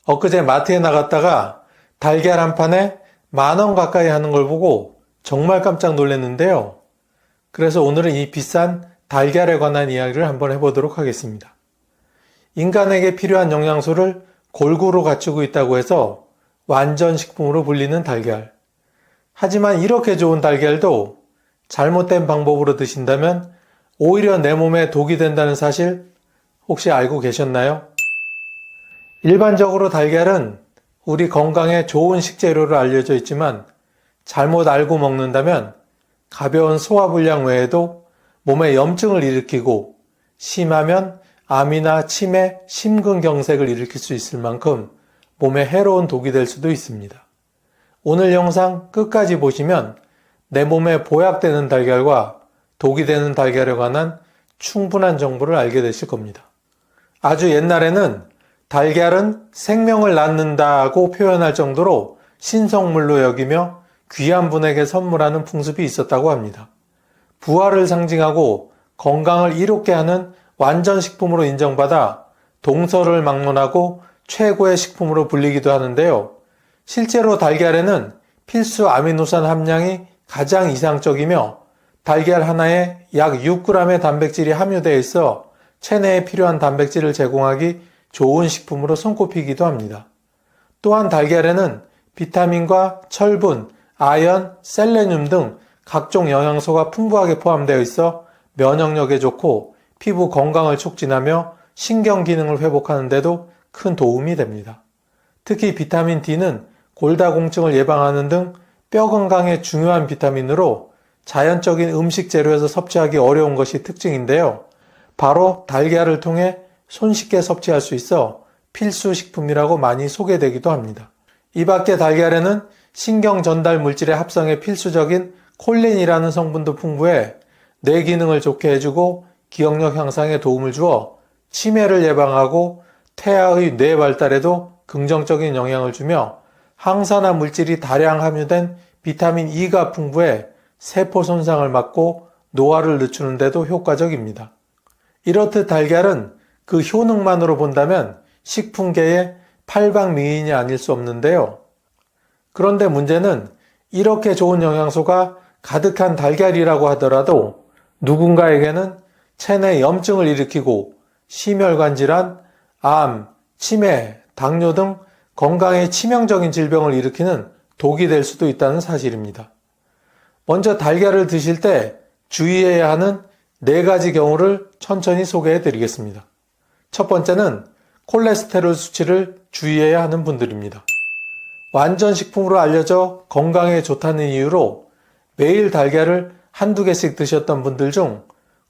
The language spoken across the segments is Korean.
엊그제 마트에 나갔다가 달걀 한 판에 10,000원 가까이 하는 걸 보고 정말 깜짝 놀랐는데요. 그래서 오늘은 이 비싼 달걀에 관한 이야기를 한번 해보도록 하겠습니다. 인간에게 필요한 영양소를 골고루 갖추고 있다고 해서 완전 식품으로 불리는 달걀. 하지만 이렇게 좋은 달걀도 잘못된 방법으로 드신다면 오히려 내 몸에 독이 된다는 사실 혹시 알고 계셨나요? 일반적으로 달걀은 우리 건강에 좋은 식재료로 알려져 있지만 잘못 알고 먹는다면 가벼운 소화불량 외에도 몸에 염증을 일으키고 심하면 암이나 치매, 심근경색을 일으킬 수 있을 만큼 몸에 해로운 독이 될 수도 있습니다. 오늘 영상 끝까지 보시면 내 몸에 보약되는 달걀과 독이 되는 달걀에 관한 충분한 정보를 알게 되실 겁니다. 아주 옛날에는 달걀은 생명을 낳는다고 표현할 정도로 신성물로 여기며 귀한 분에게 선물하는 풍습이 있었다고 합니다. 부활을 상징하고 건강을 이롭게 하는 완전 식품으로 인정받아 동서를 막론하고 최고의 식품으로 불리기도 하는데요. 실제로 달걀에는 필수 아미노산 함량이 가장 이상적이며 달걀 하나에 약 6g의 단백질이 함유되어 있어 체내에 필요한 단백질을 제공하기 좋은 식품으로 손꼽히기도 합니다. 또한 달걀에는 비타민과 철분, 아연, 셀레늄 등 각종 영양소가 풍부하게 포함되어 있어 면역력에 좋고 피부 건강을 촉진하며 신경 기능을 회복하는 데도 큰 도움이 됩니다. 특히 비타민 D는 골다공증을 예방하는 등 뼈 건강에 중요한 비타민으로 자연적인 음식 재료에서 섭취하기 어려운 것이 특징인데요. 바로 달걀을 통해 손쉽게 섭취할 수 있어 필수 식품이라고 많이 소개되기도 합니다. 이 밖에 달걀에는 신경 전달 물질의 합성에 필수적인 콜린이라는 성분도 풍부해 뇌 기능을 좋게 해주고 기억력 향상에 도움을 주어 치매를 예방하고 태아의 뇌 발달에도 긍정적인 영향을 주며 항산화 물질이 다량 함유된 비타민 E가 풍부해 세포 손상을 막고 노화를 늦추는 데도 효과적입니다. 이렇듯 달걀은 그 효능만으로 본다면 식품계의 팔방미인이 아닐 수 없는데요. 그런데 문제는 이렇게 좋은 영양소가 가득한 달걀이라고 하더라도 누군가에게는 체내 염증을 일으키고 심혈관 질환, 암, 치매, 당뇨 등 건강에 치명적인 질병을 일으키는 독이 될 수도 있다는 사실입니다. 먼저 달걀을 드실 때 주의해야 하는 4가지 경우를 천천히 소개해 드리겠습니다. 첫 번째는 콜레스테롤 수치를 주의해야 하는 분들입니다. 완전 식품으로 알려져 건강에 좋다는 이유로 매일 달걀을 한두 개씩 드셨던 분들 중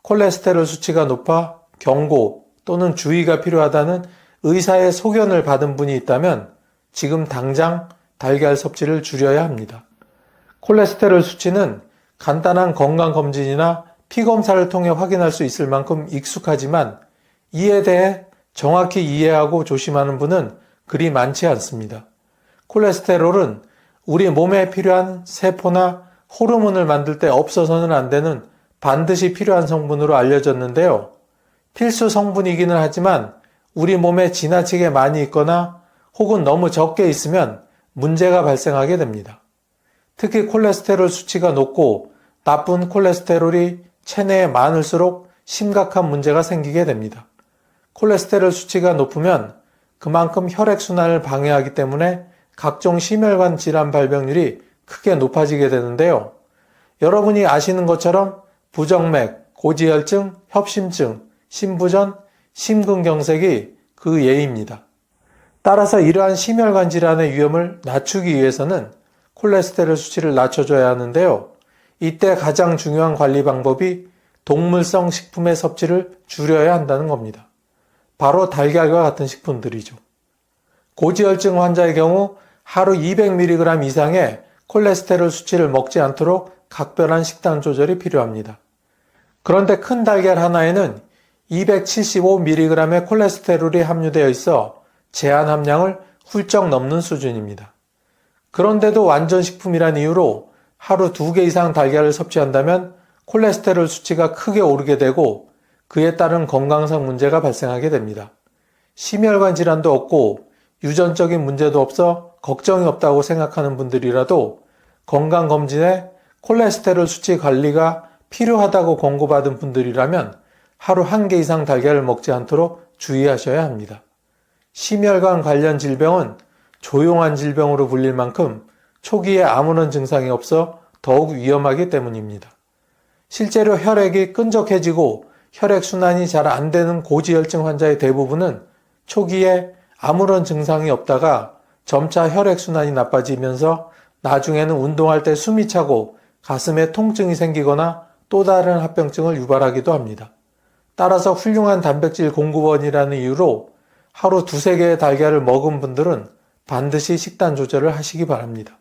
콜레스테롤 수치가 높아 경고 또는 주의가 필요하다는 의사의 소견을 받은 분이 있다면 지금 당장 달걀 섭취를 줄여야 합니다. 콜레스테롤 수치는 간단한 건강검진이나 피검사를 통해 확인할 수 있을 만큼 익숙하지만 이에 대해 정확히 이해하고 조심하는 분은 그리 많지 않습니다. 콜레스테롤은 우리 몸에 필요한 세포나 호르몬을 만들 때 없어서는 안 되는 반드시 필요한 성분으로 알려졌는데요. 필수 성분이기는 하지만 우리 몸에 지나치게 많이 있거나 혹은 너무 적게 있으면 문제가 발생하게 됩니다. 특히 콜레스테롤 수치가 높고 나쁜 콜레스테롤이 체내에 많을수록 심각한 문제가 생기게 됩니다. 콜레스테롤 수치가 높으면 그만큼 혈액순환을 방해하기 때문에 각종 심혈관 질환 발병률이 크게 높아지게 되는데요. 여러분이 아시는 것처럼 부정맥, 고지혈증, 협심증, 심부전, 심근경색이 그 예입니다. 따라서 이러한 심혈관 질환의 위험을 낮추기 위해서는 콜레스테롤 수치를 낮춰줘야 하는데요. 이때 가장 중요한 관리 방법이 동물성 식품의 섭취를 줄여야 한다는 겁니다. 바로 달걀과 같은 식품들이죠. 고지혈증 환자의 경우 하루 200mg 이상의 콜레스테롤 수치를 먹지 않도록 각별한 식단 조절이 필요합니다. 그런데 큰 달걀 하나에는 275mg의 콜레스테롤이 함유되어 있어 제한 함량을 훌쩍 넘는 수준입니다. 그런데도 완전 식품이란 이유로 하루 2개 이상 달걀을 섭취한다면 콜레스테롤 수치가 크게 오르게 되고 그에 따른 건강상 문제가 발생하게 됩니다. 심혈관 질환도 없고 유전적인 문제도 없어 걱정이 없다고 생각하는 분들이라도 건강검진에 콜레스테롤 수치 관리가 필요하다고 권고받은 분들이라면 하루 1개 이상 달걀을 먹지 않도록 주의하셔야 합니다. 심혈관 관련 질병은 조용한 질병으로 불릴 만큼 초기에 아무런 증상이 없어 더욱 위험하기 때문입니다. 실제로 혈액이 끈적해지고 혈액순환이 잘 안 되는 고지혈증 환자의 대부분은 초기에 아무런 증상이 없다가 점차 혈액순환이 나빠지면서 나중에는 운동할 때 숨이 차고 가슴에 통증이 생기거나 또 다른 합병증을 유발하기도 합니다. 따라서 훌륭한 단백질 공급원이라는 이유로 하루 2-3개의 달걀을 먹은 분들은 반드시 식단 조절을 하시기 바랍니다.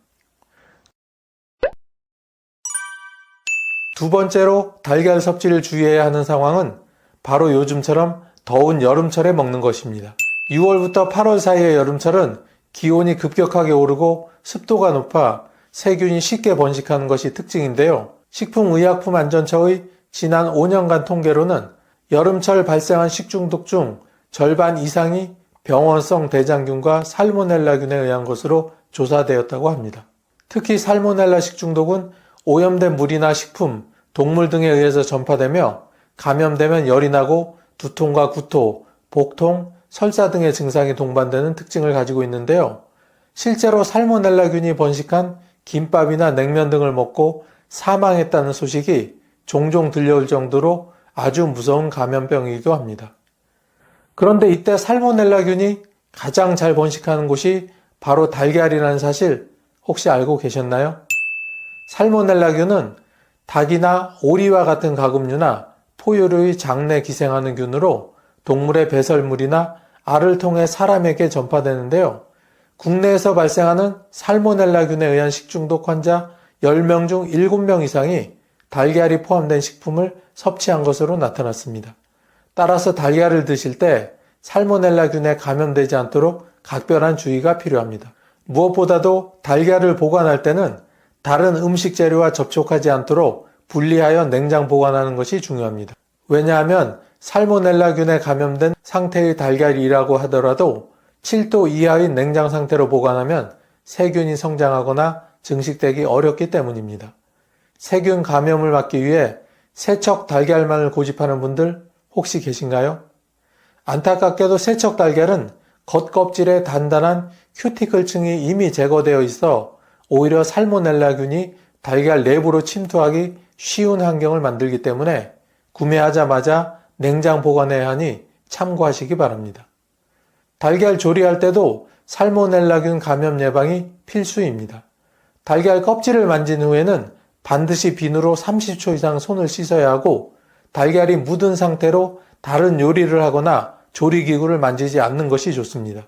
두 번째로 달걀 섭취를 주의해야 하는 상황은 바로 요즘처럼 더운 여름철에 먹는 것입니다. 6월부터 8월 사이의 여름철은 기온이 급격하게 오르고 습도가 높아 세균이 쉽게 번식하는 것이 특징인데요. 식품의약품안전처의 지난 5년간 통계로는 여름철 발생한 식중독 중 절반 이상이 병원성 대장균과 살모넬라균에 의한 것으로 조사되었다고 합니다. 특히 살모넬라 식중독은 오염된 물이나 식품, 동물 등에 의해서 전파되며 감염되면 열이 나고 두통과 구토, 복통, 설사 등의 증상이 동반되는 특징을 가지고 있는데요. 실제로 살모넬라균이 번식한 김밥이나 냉면 등을 먹고 사망했다는 소식이 종종 들려올 정도로 아주 무서운 감염병이기도 합니다. 그런데 이때 살모넬라균이 가장 잘 번식하는 곳이 바로 달걀이라는 사실 혹시 알고 계셨나요? 살모넬라균은 닭이나 오리와 같은 가금류나 포유류의 장내 기생하는 균으로 동물의 배설물이나 알을 통해 사람에게 전파되는데요. 국내에서 발생하는 살모넬라균에 의한 식중독 환자 10명 중 7명 이상이 달걀이 포함된 식품을 섭취한 것으로 나타났습니다. 따라서 달걀을 드실 때 살모넬라균에 감염되지 않도록 각별한 주의가 필요합니다. 무엇보다도 달걀을 보관할 때는 다른 음식 재료와 접촉하지 않도록 분리하여 냉장 보관하는 것이 중요합니다. 왜냐하면 살모넬라균에 감염된 상태의 달걀이라고 하더라도 7도 이하의 냉장 상태로 보관하면 세균이 성장하거나 증식되기 어렵기 때문입니다. 세균 감염을 막기 위해 세척 달걀만을 고집하는 분들 혹시 계신가요? 안타깝게도 세척 달걀은 겉껍질에 단단한 큐티클층이 이미 제거되어 있어 오히려 살모넬라균이 달걀 내부로 침투하기 쉬운 환경을 만들기 때문에 구매하자마자 냉장 보관해야 하니 참고하시기 바랍니다. 달걀 조리할 때도 살모넬라균 감염 예방이 필수입니다. 달걀 껍질을 만진 후에는 반드시 비누로 30초 이상 손을 씻어야 하고 달걀이 묻은 상태로 다른 요리를 하거나 조리기구를 만지지 않는 것이 좋습니다.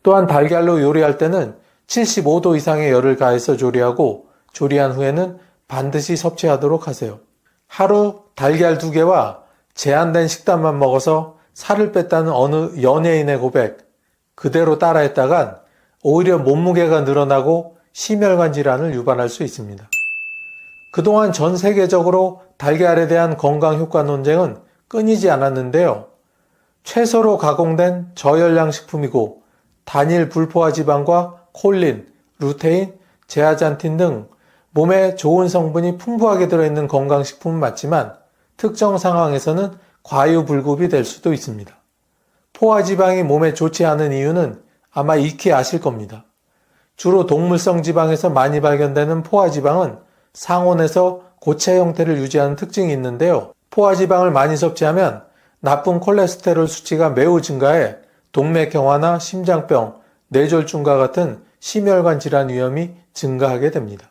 또한 달걀로 요리할 때는 75도 이상의 열을 가해서 조리하고 조리한 후에는 반드시 섭취하도록 하세요. 하루 달걀 2개와 제한된 식단만 먹어서 살을 뺐다는 어느 연예인의 고백 그대로 따라했다간 오히려 몸무게가 늘어나고 심혈관 질환을 유발할 수 있습니다. 그동안 전 세계적으로 달걀에 대한 건강 효과 논쟁은 끊이지 않았는데요. 채소로 가공된 저열량 식품이고 단일 불포화 지방과 콜린, 루테인, 제아잔틴 등 몸에 좋은 성분이 풍부하게 들어있는 건강식품은 맞지만 특정 상황에서는 과유불급이 될 수도 있습니다. 포화지방이 몸에 좋지 않은 이유는 아마 익히 아실 겁니다. 주로 동물성 지방에서 많이 발견되는 포화지방은 상온에서 고체 형태를 유지하는 특징이 있는데요. 포화지방을 많이 섭취하면 나쁜 콜레스테롤 수치가 매우 증가해 동맥경화나 심장병, 뇌졸중과 같은 심혈관 질환 위험이 증가하게 됩니다.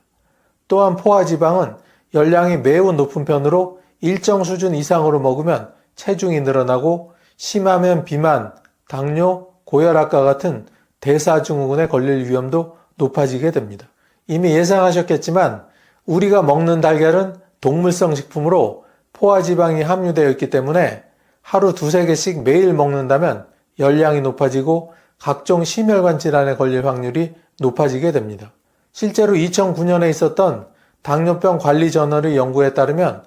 또한 포화지방은 열량이 매우 높은 편으로 일정 수준 이상으로 먹으면 체중이 늘어나고 심하면 비만, 당뇨, 고혈압과 같은 대사증후군에 걸릴 위험도 높아지게 됩니다. 이미 예상하셨겠지만 우리가 먹는 달걀은 동물성 식품으로 포화지방이 함유되어 있기 때문에 하루 2-3개씩 매일 먹는다면 열량이 높아지고 각종 심혈관 질환에 걸릴 확률이 높아지게 됩니다. 실제로 2009년에 있었던 당뇨병 관리 저널의 연구에 따르면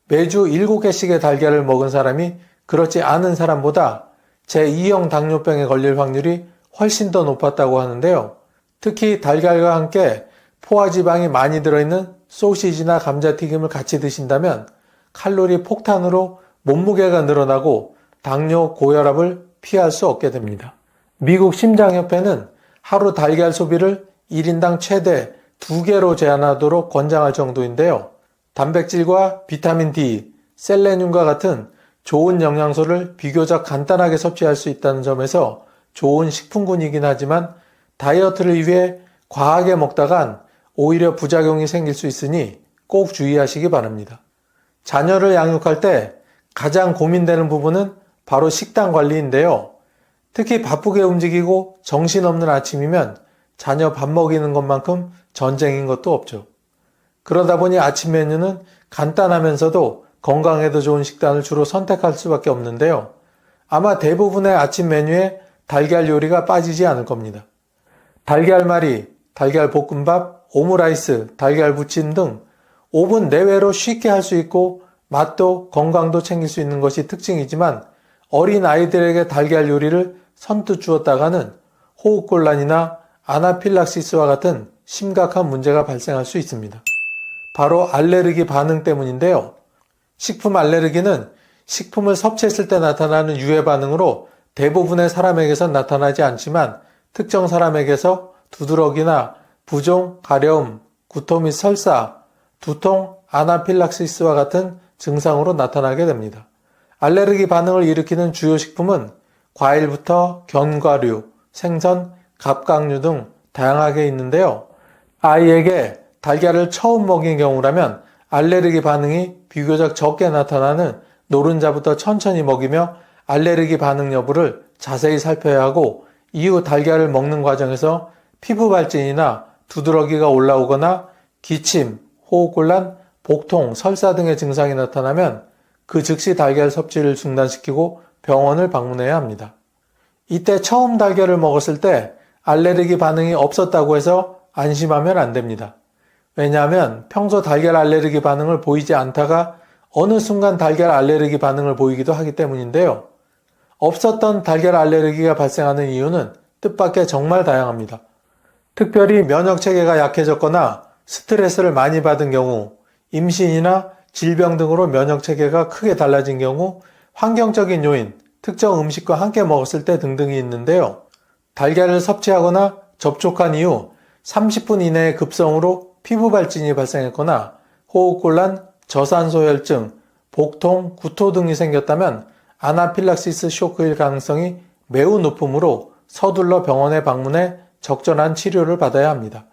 매주 7개씩의 달걀을 먹은 사람이 그렇지 않은 사람보다 제2형 당뇨병에 걸릴 확률이 훨씬 더 높았다고 하는데요. 특히 달걀과 함께 포화지방이 많이 들어있는 소시지나 감자튀김을 같이 드신다면 칼로리 폭탄으로 몸무게가 늘어나고 당뇨, 고혈압을 피할 수 없게 됩니다. 미국 심장협회는 하루 달걀 소비를 1인당 최대 2개로 제한하도록 권장할 정도인데요. 단백질과 비타민 D, 셀레늄과 같은 좋은 영양소를 비교적 간단하게 섭취할 수 있다는 점에서 좋은 식품군이긴 하지만 다이어트를 위해 과하게 먹다간 오히려 부작용이 생길 수 있으니 꼭 주의하시기 바랍니다. 자녀를 양육할 때 가장 고민되는 부분은 바로 식단 관리인데요. 특히 바쁘게 움직이고 정신없는 아침이면 자녀 밥 먹이는 것만큼 전쟁인 것도 없죠. 그러다 보니 아침 메뉴는 간단하면서도 건강에도 좋은 식단을 주로 선택할 수밖에 없는데요. 아마 대부분의 아침 메뉴에 달걀 요리가 빠지지 않을 겁니다. 달걀말이, 달걀볶음밥, 오므라이스, 달걀 부침 등 5분 내외로 쉽게 할 수 있고 맛도 건강도 챙길 수 있는 것이 특징이지만 어린 아이들에게 달걀 요리를 선뜻 주었다가는 호흡곤란이나 아나필락시스와 같은 심각한 문제가 발생할 수 있습니다. 바로 알레르기 반응 때문인데요. 식품 알레르기는 식품을 섭취했을 때 나타나는 유해 반응으로 대부분의 사람에게서 나타나지 않지만 특정 사람에게서 두드러기나 부종, 가려움, 구토 및 설사, 두통, 아나필락시스와 같은 증상으로 나타나게 됩니다. 알레르기 반응을 일으키는 주요 식품은 과일부터 견과류, 생선, 갑각류 등 다양하게 있는데요. 아이에게 달걀을 처음 먹인 경우라면 알레르기 반응이 비교적 적게 나타나는 노른자부터 천천히 먹이며 알레르기 반응 여부를 자세히 살펴야 하고 이후 달걀을 먹는 과정에서 피부 발진이나 두드러기가 올라오거나 기침, 호흡곤란, 복통, 설사 등의 증상이 나타나면 그 즉시 달걀 섭취를 중단시키고 병원을 방문해야 합니다. 이때 처음 달걀을 먹었을 때 알레르기 반응이 없었다고 해서 안심하면 안 됩니다. 왜냐하면 평소 달걀 알레르기 반응을 보이지 않다가 어느 순간 달걀 알레르기 반응을 보이기도 하기 때문인데요. 없었던 달걀 알레르기가 발생하는 이유는 뜻밖의 정말 다양합니다. 특별히 면역체계가 약해졌거나 스트레스를 많이 받은 경우, 임신이나 질병 등으로 면역체계가 크게 달라진 경우, 환경적인 요인, 특정 음식과 함께 먹었을 때 등등이 있는데요. 달걀을 섭취하거나 접촉한 이후 30분 이내에 급성으로 피부 발진이 발생했거나 호흡곤란, 저산소혈증, 복통, 구토 등이 생겼다면 아나필락시스 쇼크일 가능성이 매우 높으므로 서둘러 병원에 방문해 적절한 치료를 받아야 합니다.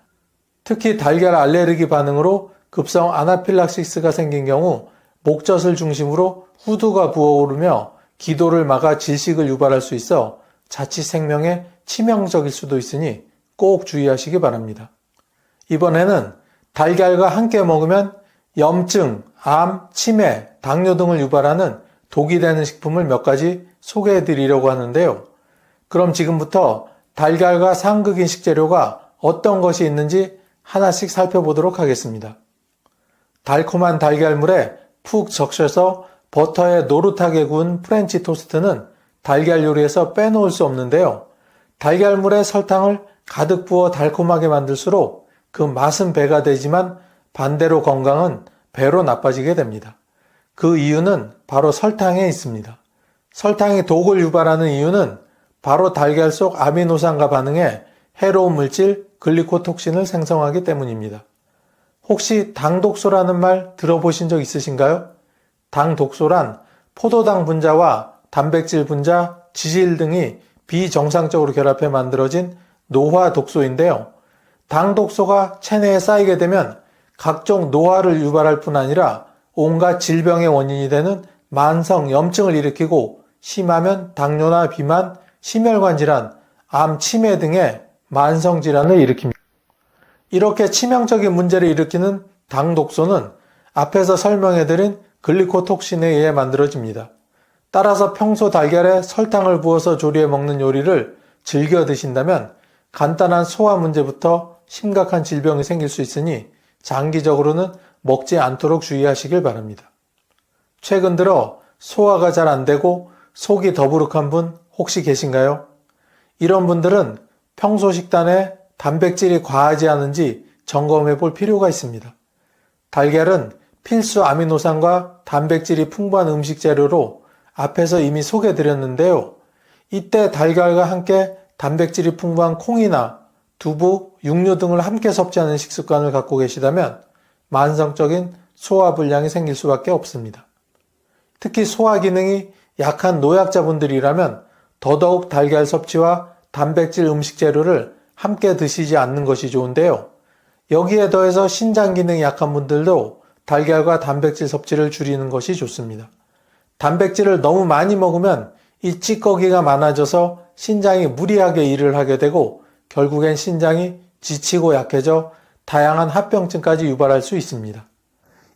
특히 달걀 알레르기 반응으로 급성 아나필락시스가 생긴 경우 목젖을 중심으로 후두가 부어오르며 기도를 막아 질식을 유발할 수 있어 자칫 생명에 치명적일 수도 있으니 꼭 주의하시기 바랍니다. 이번에는 달걀과 함께 먹으면 염증, 암, 치매, 당뇨 등을 유발하는 독이 되는 식품을 몇 가지 소개해 드리려고 하는데요. 그럼 지금부터 달걀과 상극인 식재료가 어떤 것이 있는지 하나씩 살펴보도록 하겠습니다. 달콤한 달걀물에 푹 적셔서 버터에 노릇하게 구운 프렌치 토스트는 달걀 요리에서 빼놓을 수 없는데요. 달걀물에 설탕을 가득 부어 달콤하게 만들수록 그 맛은 배가 되지만 반대로 건강은 배로 나빠지게 됩니다. 그 이유는 바로 설탕에 있습니다. 설탕이 독을 유발하는 이유는 바로 달걀 속 아미노산과 반응해 해로운 물질 글리코톡신을 생성하기 때문입니다. 혹시 당독소라는 말 들어보신 적 있으신가요? 당독소란 포도당 분자와 단백질 분자, 지질 등이 비정상적으로 결합해 만들어진 노화 독소인데요. 당독소가 체내에 쌓이게 되면 각종 노화를 유발할 뿐 아니라 온갖 질병의 원인이 되는 만성 염증을 일으키고 심하면 당뇨나 비만, 심혈관 질환, 암, 치매 등의 만성 질환을 일으킵니다. 이렇게 치명적인 문제를 일으키는 당독소는 앞에서 설명해드린 글리코톡신에 의해 만들어집니다. 따라서 평소 달걀에 설탕을 부어서 조리해 먹는 요리를 즐겨 드신다면 간단한 소화 문제부터 심각한 질병이 생길 수 있으니 장기적으로는 먹지 않도록 주의하시길 바랍니다. 최근 들어 소화가 잘 안 되고 속이 더부룩한 분 혹시 계신가요? 이런 분들은 평소 식단에 단백질이 과하지 않은지 점검해 볼 필요가 있습니다. 달걀은 필수 아미노산과 단백질이 풍부한 음식 재료로 앞에서 이미 소개드렸는데요. 이때 달걀과 함께 단백질이 풍부한 콩이나 두부, 육류 등을 함께 섭취하는 식습관을 갖고 계시다면 만성적인 소화불량이 생길 수밖에 없습니다. 특히 소화 기능이 약한 노약자분들이라면 더더욱 달걀 섭취와 단백질 음식 재료를 함께 드시지 않는 것이 좋은데요. 여기에 더해서 신장 기능이 약한 분들도 달걀과 단백질 섭취를 줄이는 것이 좋습니다. 단백질을 너무 많이 먹으면 이 찌꺼기가 많아져서 신장이 무리하게 일을 하게 되고 결국엔 신장이 지치고 약해져 다양한 합병증까지 유발할 수 있습니다.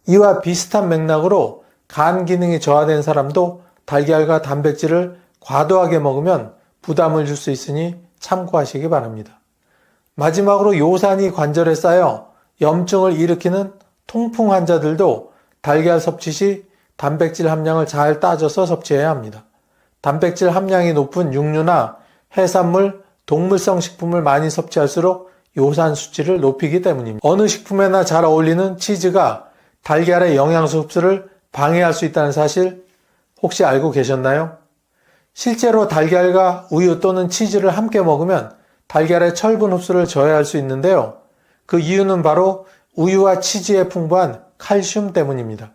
이와 비슷한 맥락으로 간 기능이 저하된 사람도 달걀과 단백질을 과도하게 먹으면 부담을 줄 수 있으니 참고하시기 바랍니다. 마지막으로 요산이 관절에 쌓여 염증을 일으키는 통풍 환자들도 달걀 섭취 시 단백질 함량을 잘 따져서 섭취해야 합니다. 단백질 함량이 높은 육류나 해산물, 동물성 식품을 많이 섭취할수록 요산 수치를 높이기 때문입니다. 어느 식품에나 잘 어울리는 치즈가 달걀의 영양소 흡수를 방해할 수 있다는 사실 혹시 알고 계셨나요? 실제로 달걀과 우유 또는 치즈를 함께 먹으면 달걀의 철분 흡수를 저해할 수 있는데요. 그 이유는 바로 우유와 치즈에 풍부한 칼슘 때문입니다.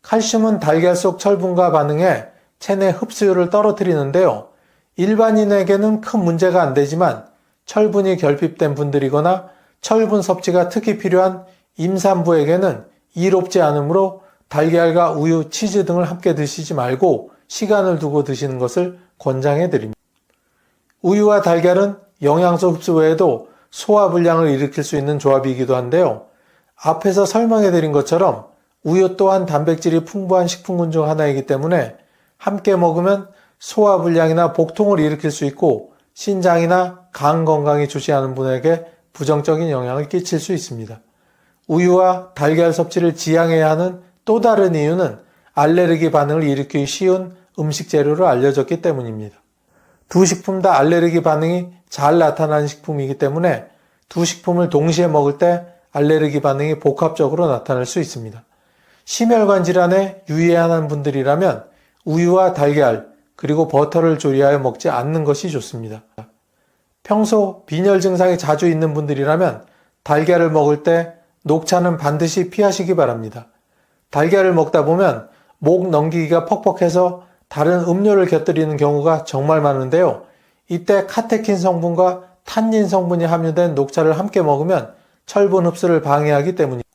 칼슘은 달걀 속 철분과 반응해 체내 흡수율을 떨어뜨리는데요. 일반인에게는 큰 문제가 안 되지만 철분이 결핍된 분들이거나 철분 섭취가 특히 필요한 임산부에게는 이롭지 않으므로 달걀과 우유, 치즈 등을 함께 드시지 말고 시간을 두고 드시는 것을 권장해 드립니다. 우유와 달걀은 영양소 흡수 외에도 소화불량을 일으킬 수 있는 조합이기도 한데요. 앞에서 설명해 드린 것처럼 우유 또한 단백질이 풍부한 식품군 중 하나이기 때문에 함께 먹으면 소화불량이나 복통을 일으킬 수 있고 신장이나 간 건강이 좋지 않은 분에게 부정적인 영향을 끼칠 수 있습니다. 우유와 달걀 섭취를 지양해야 하는 또 다른 이유는 알레르기 반응을 일으키기 쉬운 음식 재료로 알려졌기 때문입니다. 두 식품 다 알레르기 반응이 잘 나타나는 식품이기 때문에 두 식품을 동시에 먹을 때 알레르기 반응이 복합적으로 나타날 수 있습니다. 심혈관 질환에 유의해하는 분들이라면 우유와 달걀 그리고 버터를 조리하여 먹지 않는 것이 좋습니다. 평소 빈혈 증상이 자주 있는 분들이라면 달걀을 먹을 때 녹차는 반드시 피하시기 바랍니다. 달걀을 먹다 보면 목 넘기기가 퍽퍽해서 다른 음료를 곁들이는 경우가 정말 많은데요. 이때 카테킨 성분과 탄닌 성분이 함유된 녹차를 함께 먹으면 철분 흡수를 방해하기 때문입니다.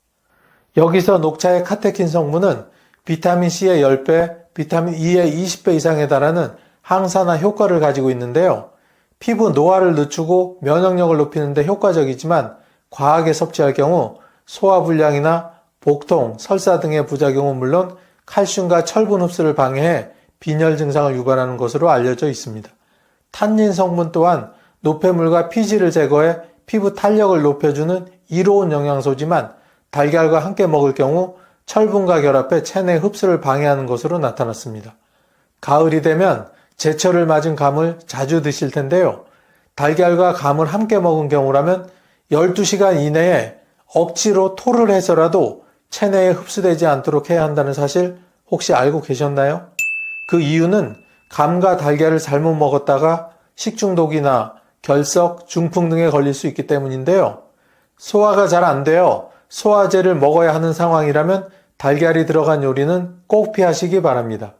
여기서 녹차의 카테킨 성분은 비타민C의 10배, 비타민 E의 20배 이상에 달하는 항산화 효과를 가지고 있는데요. 피부 노화를 늦추고 면역력을 높이는 데 효과적이지만 과하게 섭취할 경우 소화불량이나 복통, 설사 등의 부작용은 물론 칼슘과 철분 흡수를 방해해 빈혈 증상을 유발하는 것으로 알려져 있습니다. 탄닌 성분 또한 노폐물과 피지를 제거해 피부 탄력을 높여주는 이로운 영양소지만 달걀과 함께 먹을 경우 철분과 결합해 체내 흡수를 방해하는 것으로 나타났습니다. 가을이 되면 제철을 맞은 감을 자주 드실 텐데요. 달걀과 감을 함께 먹은 경우라면 12시간 이내에 억지로 토를 해서라도 체내에 흡수되지 않도록 해야 한다는 사실 혹시 알고 계셨나요? 그 이유는 감과 달걀을 잘못 먹었다가 식중독이나 결석, 중풍 등에 걸릴 수 있기 때문인데요. 소화가 잘 안 되어 소화제를 먹어야 하는 상황이라면 달걀이 들어간 요리는 꼭 피하시기 바랍니다.